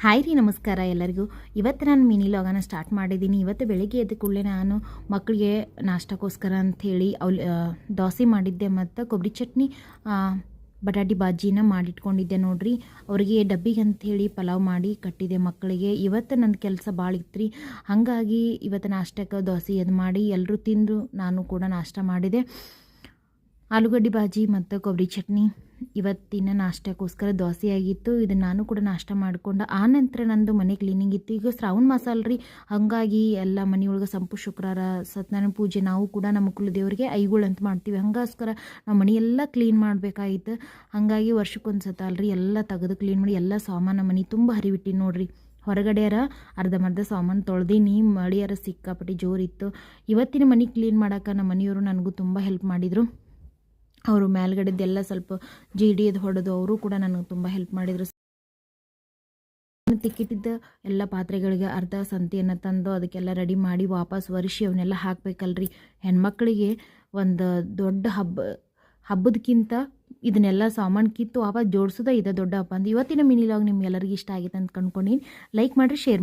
Hi ರೀ, ನಮಸ್ಕಾರ ಎಲ್ಲರಿಗೂ. ಇವತ್ತು ನಾನು ಮಿನಿ ಲಾಗನ ಸ್ಟಾರ್ಟ್ ಮಾಡಿದ್ದೀನಿ. ಇವತ್ತು ಬೆಳಿಗ್ಗೆ ಎದ್ದ ಕೂಡಲೇ ನಾನು ಮಕ್ಕಳಿಗೆ ನಾಷ್ಟಕ್ಕೋಸ್ಕರ ಅಂಥೇಳಿ ದೋಸೆ ಮಾಡಿದ್ದೆ ಮತ್ತು ಕೊಬ್ಬರಿ ಚಟ್ನಿ, ಬಟಾಟಿ ಬಾಜಿನ ಮಾಡಿಟ್ಕೊಂಡಿದ್ದೆ ನೋಡ್ರಿ. ಅವರಿಗೆ ಡಬ್ಬಿಗೆ ಅಂಥೇಳಿ ಪಲಾವ್ ಮಾಡಿ ಕಟ್ಟಿದೆ ಮಕ್ಕಳಿಗೆ. ಇವತ್ತು ನನ್ನ ಕೆಲಸ ಭಾಳ ಇತ್ತು ರೀ. ಹಾಗಾಗಿ ಇವತ್ತು ನಾಷ್ಟಕ್ಕೆ ದೋಸೆ ಅದು ಮಾಡಿ ಎಲ್ಲರೂ ತಿಂದು ನಾನು ಕೂಡ ನಾಷ್ಟ ಮಾಡಿದೆ. ಆಲೂಗಡ್ಡೆ ಬಾಜಿ ಮತ್ತು ಕೊಬ್ಬರಿ ಚಟ್ನಿ ಇವತ್ತಿನ ನಾಷ್ಟಕ್ಕೋಸ್ಕರ ದೋಸೆ ಆಗಿತ್ತು. ಇದನ್ನು ನಾನು ಕೂಡ ನಾಷ್ಟ ಮಾಡಿಕೊಂಡು ಆನಂತರ ನಂದು ಮನೆ ಕ್ಲೀನಿಂಗ್ ಇತ್ತು. ಈಗ ಶ್ರಾವಣ ಮಾಸ ಅಲ್ರಿ, ಹಾಗಾಗಿ ಎಲ್ಲ ಮನೆಯೊಳಗೆ ಸಂಪು ಶುಕ್ರವಾರ ಸತ್ಯನಾರಾಯಣ ಪೂಜೆ ನಾವು ಕೂಡ ನಮ್ಮ ಕುಲದೇವರಿಗೆ ಐಗಳು ಅಂತ ಮಾಡ್ತೀವಿ. ಹಂಗೋಸ್ಕರ ನಾವು ಮನೆಯೆಲ್ಲ ಕ್ಲೀನ್ ಮಾಡಬೇಕಾಗಿತ್ತು. ಹಾಗಾಗಿ ವರ್ಷಕ್ಕೊಂದು ಸತ ಅಲ್ರಿ ಎಲ್ಲ ತೆಗೆದು ಕ್ಲೀನ್ ಮಾಡಿ ಎಲ್ಲ ಸಾಮಾನು ಮನೆ ತುಂಬ ಹರಿಬಿಟ್ಟು ನೋಡ್ರಿ. ಹೊರಗಡೆಯರ ಅರ್ಧಂಬರ್ಧ ಸಾಮಾನು ತೊಳೆದೀನಿ. ಮಳೆಯರ ಸಿಕ್ಕಾಪಟ್ಟಿ ಜೋರಿತ್ತು. ಇವತ್ತಿನ ಮನೆ ಕ್ಲೀನ್ ಮಾಡೋಕೆ ನಮ್ಮ ಮನೆಯವರು ನನಗೂ ತುಂಬ ಹೆಲ್ಪ್ ಮಾಡಿದರು. ಅವರು ಮೇಲ್ಗಡೆದ್ದೆಲ್ಲ ಸ್ವಲ್ಪ ಅದು ಹೊಡೆದು ಅವರು ಕೂಡ ನನಗೆ ತುಂಬ ಹೆಲ್ಪ್ ಮಾಡಿದರು. ತಿಕ್ಕಿಟ್ಟಿದ್ದ ಎಲ್ಲ ಪಾತ್ರೆಗಳಿಗೆ ಅರ್ಧ ಸಂತಿಯನ್ನು ತಂದು ಅದಕ್ಕೆಲ್ಲ ರೆಡಿ ಮಾಡಿ ವಾಪಸ್ ಒರೆಸಿ ಅವನ್ನೆಲ್ಲ ಹಾಕಬೇಕಲ್ರಿ. ಹೆಣ್ಮಕ್ಳಿಗೆ ಒಂದು ದೊಡ್ಡ ಹಬ್ಬದಕ್ಕಿಂತ ಇದನ್ನೆಲ್ಲ ಸಾಮಾನು ಕಿತ್ತು ವಾಪಸ್ ಜೋಡಿಸೋದೇ ಇದೆ ದೊಡ್ಡ ಹಬ್ಬ ಅಂತ. ಇವತ್ತಿನ ಮಿನಿ ಲಾಗ್ ನಿಮ್ಗೆಲ್ಲರಿಗೂ ಇಷ್ಟ ಆಗಿದೆ ಅಂತ ಕಂಡ್ಕೊಂಡೀನಿ. ಲೈಕ್ ಮಾಡಿರಿ, ಶೇರ್ ಮಾಡಿ.